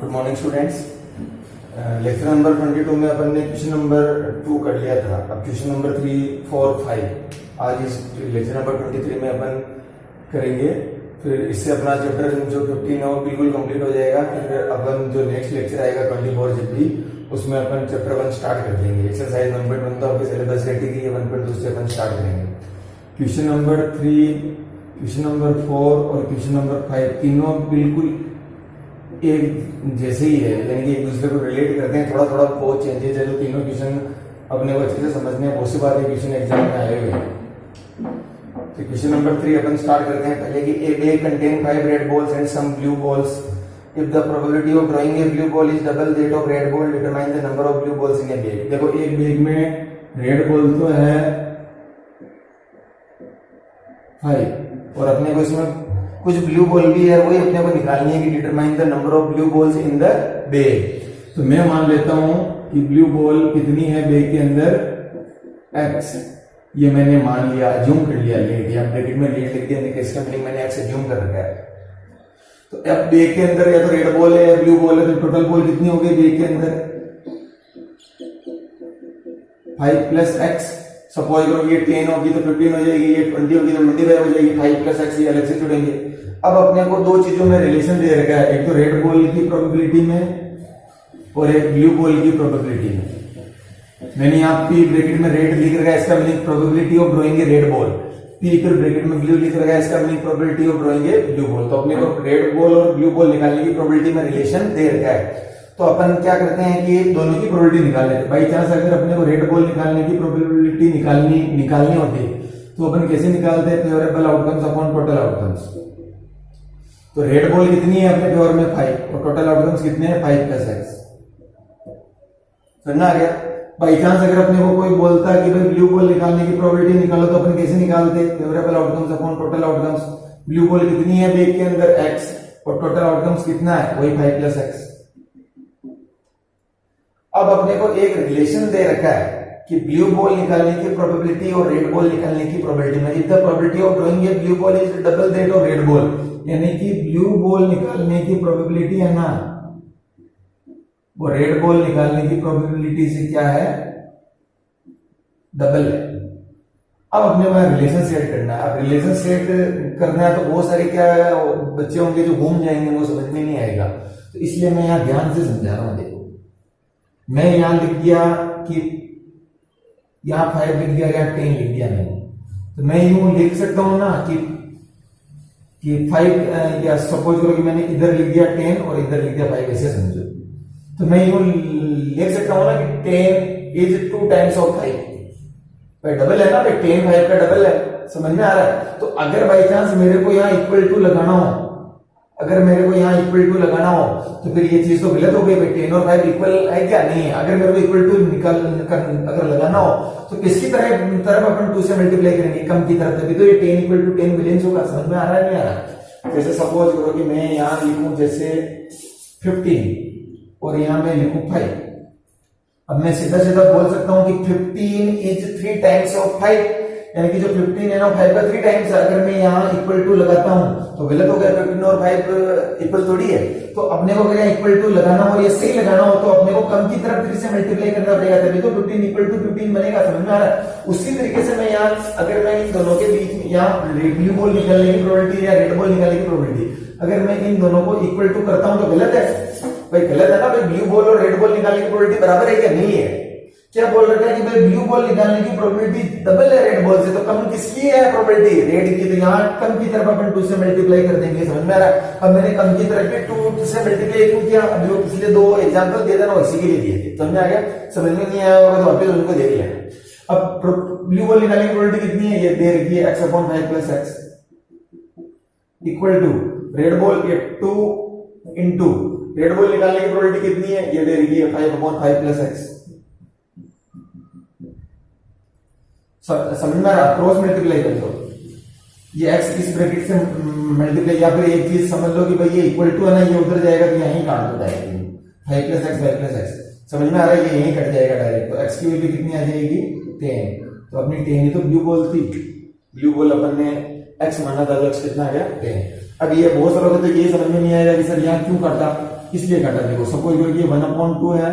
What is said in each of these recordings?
Good morning students. Lecture number 22 में अपन ने question number 2 कर लिया था। अब क्वेश्चन नंबर 3, 4, 5 आज इस लेक्चर नंबर 23 में अपन करेंगे। फिर इससे अपना चैप्टर जो 15 है वो बिल्कुल कंप्लीट हो जाएगा। फिर अपन जो नेक्स्ट लेक्चर आएगा 24 जब भी, उसमें अपन चैप्टर 1 स्टार्ट कर देंगे। एक्सरसाइज 1.1 तो आपके सिलेबस रेडी की 1.2 से अपन स्टार्ट करेंगे। क्वेश्चन नंबर 3, क्वेश्चन नंबर 4 और क्वेश्चन नंबर 5 तीनों बिल्कुल एक जैसे ही है, यानी कि एक दूसरे को रिलेट करते हैं। थोड़ा थोड़ा बहुत चेंजेस है, जो तीनों क्वेश्चन अपने को अच्छे से समझने हैं। बहुत सी बात है क्वेश्चन एग्जाम में आए हुए हैं। तो क्वेश्चन नंबर 3 अपन स्टार्ट करते हैं पहले कि a bag contain 5 red balls and some blue balls. If the probability of drawing a blue ball is double that of red ball, determine the number of blue balls in a bag. देखो एक bag में red ball तो है 5 और अपने को इसमें कुछ ब्लू बॉल भी है, वही अपने को निकालनी है कि determine the number of blue balls in the bag. तो मैं मान लेता हूं कि ब्लू बॉल कितनी है बैग के अंदर, x। ये मैंने मान लिया, अज्यूम कर लिया, लेट या ब्रैकेट में लेट लिख दिया, इसका मीनिंग मैंने x अज्यूम कर रखा है। तो अब बैग के अंदर या तो रेड बॉल है या ब्लू बॉल है, तो टोटल बॉल कितनी हो गई बैग के अंदर 5 प्लस x। सपोज करो ये 10 होगी तो 15 हो जाएगी, ये 20 होगी तो 25 हो जाएगी। 5 प्लस x ये अलग से जुड़ेंगे। अब अपने को दो चीजों में रिलेशन दे रखा है, एक तो रेड बॉल की प्रोबेबिलिटी में और एक ब्लू बॉल की प्रोबेबिलिटी में। मैंने यहाँ पी ब्रैकेट में रेड लिख रखा है, इसका meaning probability of drawing A red ball. P फिर ब्रैकेट में ब्लू लिख रखा है, इसका meaning probability of drawing a blue ball. तो अपने को रेड बॉल और ब्लू बॉल निकालने की प्रोबेबिलिटी में रिलेशन दे रखा है। तो अपन क्या करते हैं कि दोनों की प्रोबेबिलिटी निकाल लेते हैं। बाई चांस अगर अपने को रेड बॉल निकालने की प्रोबेबिलिटी निकालनी होती तो अपन कैसे निकालते हैं, favourable outcomes upon total outcomes. तो रेड बॉल कितनी है अपने फेवर में 5 और टोटल आउटकम्स कितने हैं 5 प्लस x। समझना आ गया। बाई चांस अगर अपने को कोई बोलता है कि भाई ब्लू बॉल निकालने की प्रोबेबिलिटी निकालो, तो अपन कैसे निकालते, favourable outcomes upon total outcomes. Blue ball कितनी है बैग के अंदर x और टोटल आउटकम्स कितना है वही 5 प्लस x। अब अपने को एक रिलेशन दे रखा है कि ब्लू बॉल निकालने की प्रोबेबिलिटी और रेड बॉल निकालने की प्रोबेबिलिटी में। If the probability of drawing a blue ball is double that of red ball, यानी कि ब्लू बॉल निकालने की प्रोबेबिलिटी है ना, वो रेड बॉल निकालने की प्रोबेबिलिटी से क्या है, डबल है। अब अपने को रिलेशन सेट करना है। अब रिलेशन सेट करना है तो बहुत सारे क्या बच्चे होंगे जो घूम जाएंगे, वो समझ में नहीं आएगा। तो इसलिए मैं यहाँ ध्यान से समझा रहा हूं। देखो मैं यहां लिख दिया कि यहां 5 लिख दिया, यहां 10 लिख दिया मैंने। तो मैं यूं लिख सकता हूं ना कि 5 या सपोज करो कि मैंने इधर लिख दिया 10 और इधर लिख दिया 5, ऐसे समझो। तो मैं यूं लिख सकता हूं ना कि 10 इज 2 टाइम्स ऑफ 5। भाई डबल है ना, भाई 10 5 का डबल है। समझ में आ रहा है। तो अगर बाई चांस मेरे को यहाँ इक्वल टू लगाना हो, अगर मेरे को यहाँ इक्वल टू लगाना हो तो फिर ये चीज तो गलत हो गई। 10 और 5 इक्वल है क्या, नहीं है। अगर मेरे को इक्वल टू अगर लगाना हो तो किसकी तरफ अपन 2 से मल्टीप्लाई करेंगे, कम की तरफ, तभी तो ये 10 इक्वल टू 10 बिलियंस होगा। समझ में आ रहा है नहीं आ रहा। जैसे सपोज करो कि मैं यहाँ लिखूं जैसे 15 और यहाँ मैं लिखूं 5। अब मैं सीधा सीधा बोल सकता हूं कि 15 इज 3 टाइम्स ऑफ 5, यानी कि जो 15 है ना 5 का 3 टाइम्स। अगर मैं यहाँ इक्वल टू लगाता हूं तो गलत हो गया, 15 और 5 इक्वल थोड़ी है। तो अपने को अगर इक्वल टू लगाना हो या सही लगाना हो तो अपने को कम की तरफ 3 से मल्टीप्लाई करना पड़ेगा, तभी तो 15 इक्वल टू 15 बनेगा। समझ में आ रहा है। उसी तरीके से मैं यहाँ अगर मैं इन दोनों के बीच में यहाँ ब्लू बॉल निकालने की प्रोबेबिलिटी या रेड बॉल निकालने की प्रोबेबिलिटी, अगर मैं इन दोनों को इक्वल टू करता हूं तो गलत है। भाई गलत है ना, भाई ब्लू बॉल और रेड बॉल निकालने की प्रोबेबिलिटी बराबर है क्या, नहीं है। क्या बोल रखा है कि भाई ब्लू बॉल निकालने की प्रोबेबिलिटी डबल है रेड बॉल से, तो कम किसकी है प्रोबेबिलिटी, रेड की। तो यहाँ कम की तरफ अपन 2 से मल्टीप्लाई कर देंगे। समझ में आ रहा है। अब मैंने कम की तरफ भी 2 से मल्टीप्लाई क्यों किया, अब जो पिछले 2 एग्जांपल दिए थे ना इसी के लिए दिए थे। समझ में आ गया। समझ में नहीं आया होगा तो वापस उनको देख लेना। अब ब्लू बॉल निकालने की प्रोबेबिलिटी कितनी है, ये दे रखी है x upon 5 plus x equal to red ball ये 2 इंटू रेड बॉल निकालने की प्रोबेबिलिटी कितनी है, ये दे रखी है 5 अपॉन 5 प्लस x। समझ में आ रहा। क्रॉस मल्टीप्लाई कर लो, ये x इस ब्रैकेट से मल्टीप्लाई, या फिर एक चीज समझ लो कि भाई ये इक्वल टू है ना, ये उधर जाएगा तो यहीं काट दो direct 5 plus x 5 plus x। समझ में आ रहा है, ये यहीं कट जाएगा डायरेक्ट। तो x की वैल्यू कितनी आ जाएगी 10। तो अपनी 10 ही तो ब्लू बॉल थी, ब्लू बॉल अपन ने x माना था, तो x कितना आ गया 10। अब ये बहुत सारा तो ये समझ में नहीं आएगा कि सर यहाँ क्यों काटा, इसलिए काटा। देखो सपोज करो कि ये 1/2 है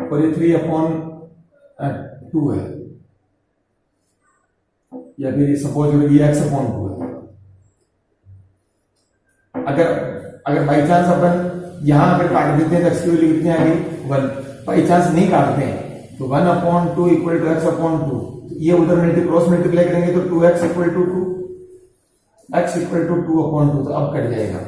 और ये 3/2 है, या फिर सपोज करो कि x/2 है। अगर बाई चांस अपन यहां अगर काट देते हैं तो x की वैल्यू कितनी आ गई 1, बाई चांस नहीं काटते हैं तो 1/2 इक्वल टू x/2, ये उधर क्रॉस मल्टीप्लाई करेंगे तो 2x equal to 2, x equal to 2/2, तो अब कट जाएगा।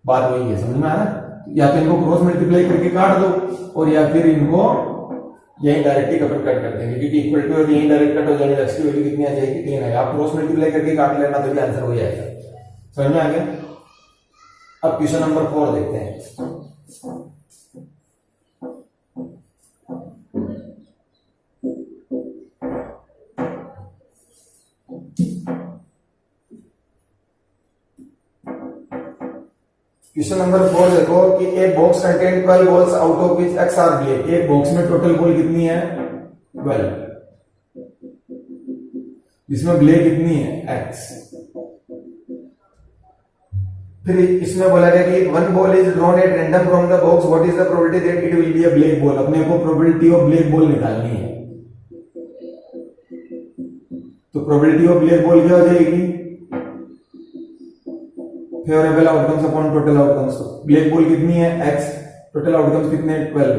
बात वही है, समझ में आ रहा है? या तो इनको क्रॉस मल्टीप्लाई करके काट दो और या फिर इनको यही डायरेक्टली अपन कट कर देंगे, क्योंकि इक्वल टू यही डायरेक्ट कट हो जाएगा। x की वैल्यू कितनी आ जाएगी 3 है। आप क्रॉस मल्टीप्लाई करके काट लेना तो भी आंसर हो जाएगा। समझ में आ गया? अब क्वेश्चन नंबर 4 देखते हैं। क्वेश्चन नंबर 4 देखो कि एक box contain 12 balls out of which x are black. एक बॉक्स में टोटल बॉल कितनी है 12, जिसमें ब्लैक कितनी है x। फिर इसमें बोला गया कि one ball is drawn at random from the box, what is the probability that it will be a black ball. अपने को प्रोबेबिलिटी ऑफ ब्लैक बॉल निकालनी है। तो प्रोबेबिलिटी ऑफ ब्लैक बॉल क्या हो जाएगी, favourable outcomes upon total outcomes. Black ball कितनी है x, टोटल आउटकम्स कितने 12,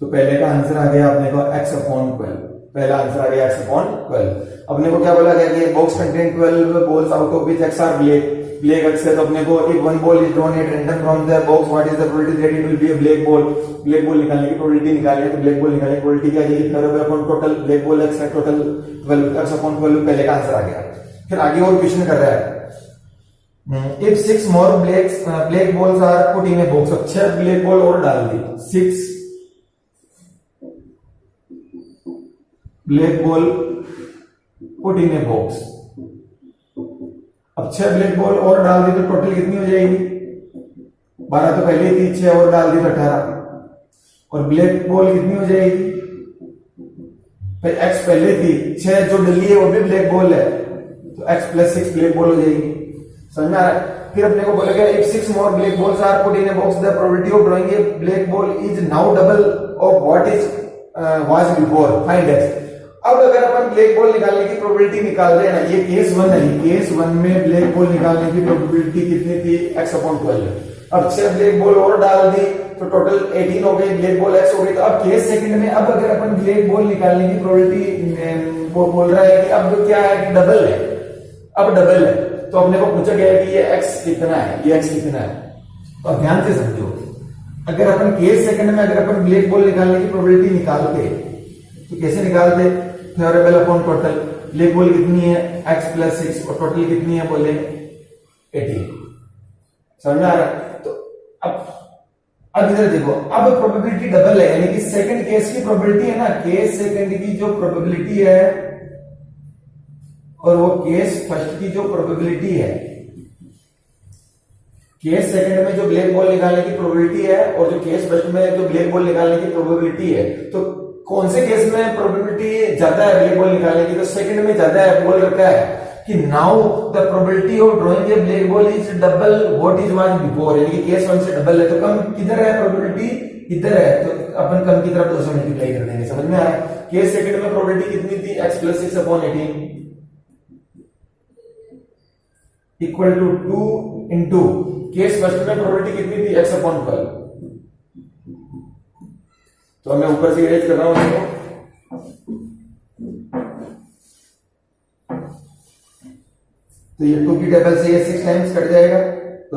तो पहले का आंसर आ गया अपने को x/12। पहला आंसर आ गया x/12। अपने को क्या बोला गया कि box contain 12 balls out of which x are black. Black x है तो अपने को एक one ball is drawn at random from the box, what is the probability that it will be a black ball. Black ball निकालने की probability निकालनी है तो ब्लैक बॉल निकालने की प्रोबेबिलिटी क्या आ जाएगी, favourable upon total. Black ball x है, टोटल 12, x/12 पहले का आंसर आ गया। फिर आगे और क्वेश्चन कर रहा है, if 6 more black balls are put in a box। अब 6 ब्लैक बॉल और डाल दी, 6 black ball put in a box. अब 6 ब्लैक बॉल और डाल दी तो टोटल कितनी हो जाएगी 12, तो पहले ही थी, 6 और डाल दी तो 18, और ब्लैक बॉल कितनी हो जाएगी, फिर x पहले थी, 6 जो डली है वो भी ब्लैक बॉल है तो x + 6 ब्लैक बॉल हो जाएगी। समझ में आ रहा है? फिर अपने को बोला गया if 6 more black balls are put in a box, the probability of drawing a black ball is now double of what is was before, find x। अब अगर अपन ब्लैक बॉल निकालने की प्रोबेबिलिटी निकाल रहे हैं ना, ये केस 1 है, केस 1 में ब्लैक बॉल निकालने की प्रोबेबिलिटी कितनी थी x/12। अब 6 ब्लैक बॉल और डाल दी तो टोटल 18 हो गई, ब्लैक बॉल x हो गई। तो अब केस सेकंड में अब अगर अपन ब्लैक बॉल निकालने की प्रोबेबिलिटी बोल रहा है कि अब क्या है कि डबल है, अब डबल है, तो अपने को पूछा गया है कि ये x कितना है, ये x कितना है। तो ध्यान से समझो, अगर अपन केस सेकंड में अगर अपन ब्लैक बॉल निकालने की प्रोबेबिलिटी निकालते तो कैसे निकालते, favourable upon total. Black ball कितनी है x + 6 और टोटल कितनी है बोले 18। समझ में आ रहा है? तो अब इधर देखो, अब प्रोबेबिलिटी डबल है, यानी कि सेकंड केस की प्रोबेबिलिटी है ना, केस सेकंड की जो प्रोबेबिलिटी है और वो केस फर्स्ट की जो प्रोबेबिलिटी है, केस सेकंड में जो ब्लैक बॉल निकालने की प्रोबेबिलिटी है और जो केस फर्स्ट में जो ब्लैक बॉल निकालने की प्रोबेबिलिटी है, तो कौन से केस में प्रोबेबिलिटी ज्यादा है ब्लैक बॉल निकालने की, तो सेकंड में ज्यादा है। बोल रखा है कि now the probability of drawing A black ball is double what is was before, यानी कि केस 1 से डबल है। तो कम किधर है प्रोबेबिलिटी, इधर है, तो अपन कम की तरफ 200 मल्टीप्लाई कर देंगे। समझ में आ रहा है? केस सेकंड में प्रोबेबिलिटी कितनी थी x + 6/18 equal to 2 into case first में प्रोबेबिलिटी कितनी थी x/12। तो मैं ऊपर से इरेज कर रहा हूं इसको, तो ये 2 की टेबल से ये 6 टाइम्स कट जाएगा, तो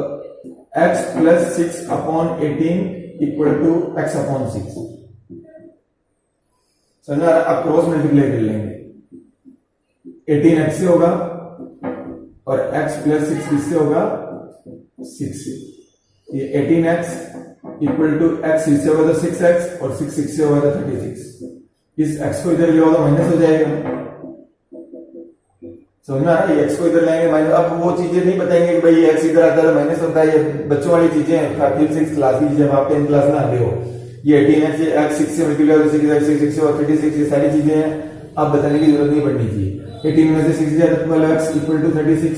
x + 6/18 इक्वल टू x/6। समझा? अब क्रॉस मल्टीप्लाई कर लेंगे, 18 x से होगा और x + 6 किससे होगा 6 से। ये 18x इक्वल टू x इससे होगा तो 6x और 6 से होगा तो 36। इस x को इधर ले होगा माइनस हो जाएगा। समझ में आ रहा है? x को इधर लाएंगे माइनस। अब वो चीजें नहीं बताएंगे कि भाई ये x इधर आता है माइनस होता है, ये बच्चों वाली चीजें हैं, 5th 6th क्लास की, जब आप 10th क्लास में आते हो। ये 18x x 6 से मल्टीप्लाई होगा 6 से और 36, ये सारी चीजें हैं, आप बताने की जरूरत नहीं पड़नी चाहिए। 18 में से 6 जाए तो 12x इक्वल टू 36,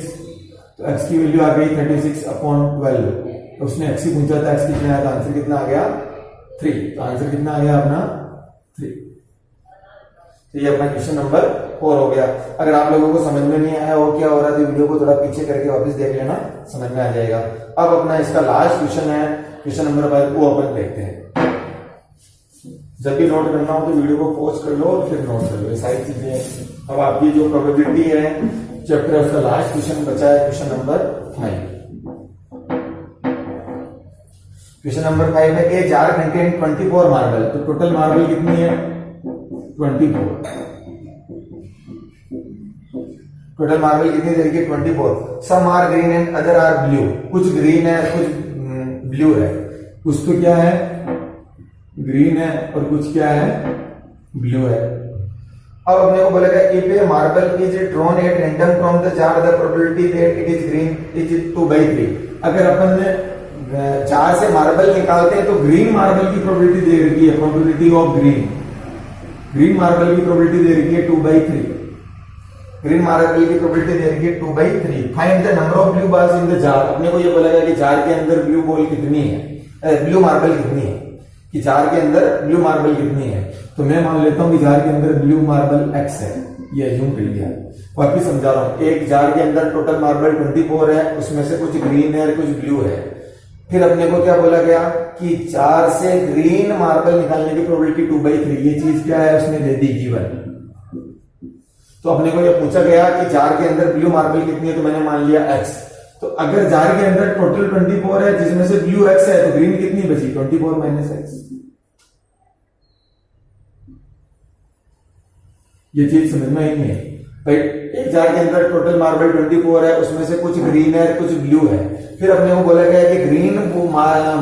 तो x की वैल्यू आ गई 36/12 तो उसने x ही पूछा था, x कितना आया, तो आंसर कितना आ गया 3। तो आंसर कितना आ गया अपना 3। तो ये अपना क्वेश्चन नंबर 4 हो गया। अगर आप लोगों को समझ में नहीं आया हो क्या हो रहा है तो वीडियो को थोड़ा पीछे करके वापस देख लेना, समझ में आ जाएगा। अब अपना इसका लास्ट क्वेश्चन है, क्वेश्चन नंबर 5 को अपन देखते हैं। जब भी नोट करना हो तो वीडियो को पॉज कर लो और फिर नोट कर लो, ये सारी चीजें। अब आपकी जो प्रोबेबिलिटी है चैप्टर है उसका लास्ट क्वेश्चन बचा है, क्वेश्चन नंबर 5। क्वेश्चन नंबर 5 है ए जार कंटेन 24 मार्बल। तो टोटल मार्बल कितनी है 24। टोटल मार्बल कितनी दे रखी है 24। Some are green and other are blue. कुछ ग्रीन है कुछ ब्लू है। कुछ तो क्या है ग्रीन है और कुछ क्या है ब्लू है। अब अपने को बोलेगा if A marble is drawn at random from the jar the probability that it is green is 2/3। अगर अपन ने जार से मार्बल निकालते हैं तो ग्रीन मार्बल की प्रोबेबिलिटी दे रखी है, प्रोबेबिलिटी ऑफ ग्रीन मार्बल की प्रोबेबिलिटी दे रखी है 2/3। ग्रीन मार्बल की प्रोबेबिलिटी दे रखी है 2/3। Find the number of blue balls in the jar. अपने को ये बोलेगा कि जार के अंदर ब्लू बॉल कितनी है, ब्लू मार्बल कितनी है, कि जार के अंदर ब्लू मार्बल कितनी है। तो मैं मान लेता हूं कि जार के अंदर ब्लू मार्बल x है, ये अज्यूम कर लिया। वापिस समझा रहा हूं, एक जार के अंदर टोटल मार्बल 24 है, उसमें से कुछ ग्रीन है और कुछ ब्लू है। फिर अपने को क्या बोला गया कि जार से ग्रीन मार्बल निकालने की प्रोबेबिलिटी 2/3। ये चीज क्या है उसने दे दी गिवन। तो अपने को यह पूछा गया कि जार के अंदर ब्लू मार्बल कितनी है, तो मैंने मान लिया x। तो अगर जार के अंदर टोटल 24 है जिसमें से ब्लू x है तो ग्रीन कितनी बची 24 - x। ये चीज समझ में आई नहीं है भाई। एक जार के अंदर टोटल मार्बल 24 है, उसमें से कुछ ग्रीन है कुछ ब्लू है। फिर अपने को बोला गया कि ग्रीन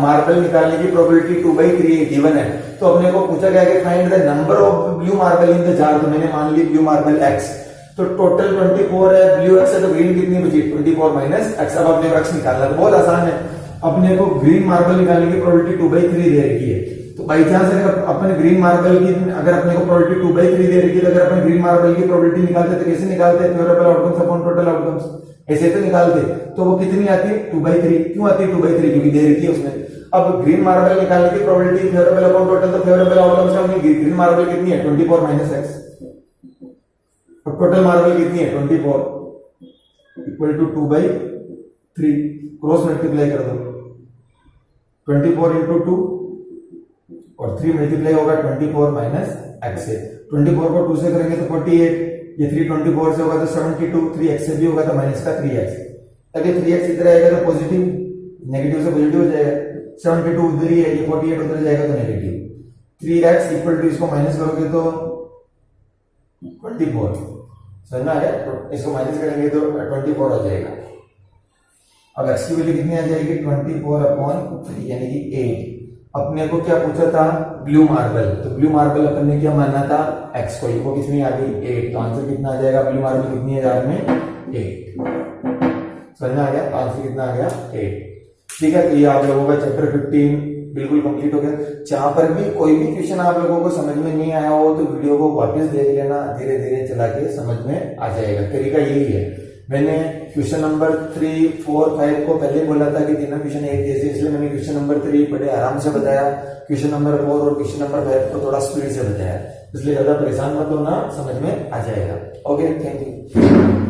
मार्बल निकालने की प्रोबेबिलिटी 2/3 गिवन है। तो अपने को पूछा गया कि find the number of blue marble in the jar. तो मैंने मान ली ब्लू मार्बल x। तो टोटल 24 है, ब्लू x है, तो ग्रीन कितनी बची 24 - x। अब अपने को x निकालना तो बहुत आसान है। अपने को ग्रीन मार्बल निकालने की प्रोबेबिलिटी 2/3 दे रखी है। तो बाई चांस अगर अपन ग्रीन मार्बल की अगर अपने को प्रोबेबिलिटी 2/3 दे रखी है, तो अगर अपन ग्रीन मार्बल की प्रोबेबिलिटी निकालते तो कैसे निकालते, favourable outcomes upon total outcomes, ऐसे तो निकालते। तो वो कितनी आती है 2/3। क्यों आती है 2/3, क्योंकि दे रखी है उसमें। अब ग्रीन मार्बल निकालने की प्रोबेबिलिटी फेवरेबल अपॉन टोटल, तो फेवरेबल आउटकम्स का ग्रीन मार्बल कितनी है 24 - x। टोटल मार्बल कितनी है 24 इक्वल टू 2/3। क्रॉस मल्टीप्लाई कर दो, 24 × 2 और 3 मल्टीप्लाई होगा 24 - x से। 24 को 2 से करेंगे तो 48, ये 3 24 से होगा तो 72, 3x से भी होगा तो माइनस का 3x। अगर 3x इधर आएगा तो पॉजिटिव, नेगेटिव से पॉजिटिव हो जाएगा। 72 उधर ही है, ये 48 उधर जाएगा तो नेगेटिव। 3x इक्वल टू इसको माइनस करोगे तो 24, समझ में आ गया। तो इसको माइनस करेंगे तो 24 हो जाएगा। अब x की वैल्यू कितनी आ जाएगी 24/3 यानी कि 8। अपने को क्या पूछा था ब्लू मार्बल, तो ब्लू मार्बल अपन ने क्या मानना था x को, वो कितनी आ गई 8। तो आंसर कितना आ जाएगा, ब्लू मार्बल कितनी है जार में 8। समझ में आ गया, आंसर कितना आ गया 8। ठीक है, तो ये आप लोगों का चैप्टर 15 बिल्कुल कंप्लीट हो गया। जहां पर भी कोई भी क्वेश्चन आप लोगों को समझ में नहीं आया हो तो वीडियो को वापस देख लेना, धीरे धीरे चला के समझ में आ जाएगा। तरीका यही है। मैंने क्वेश्चन नंबर 3, 4, 5 को पहले बोला था कि तीनों क्वेश्चन एक जैसे, इसलिए मैंने क्वेश्चन नंबर 3 बड़े आराम से बताया। क्वेश्चन नंबर 4 और क्वेश्चन नंबर 5 को थोड़ा स्पीड से बताया, इसलिए ज्यादा परेशान मत होना, समझ में आ जाएगा। Okay, thank you.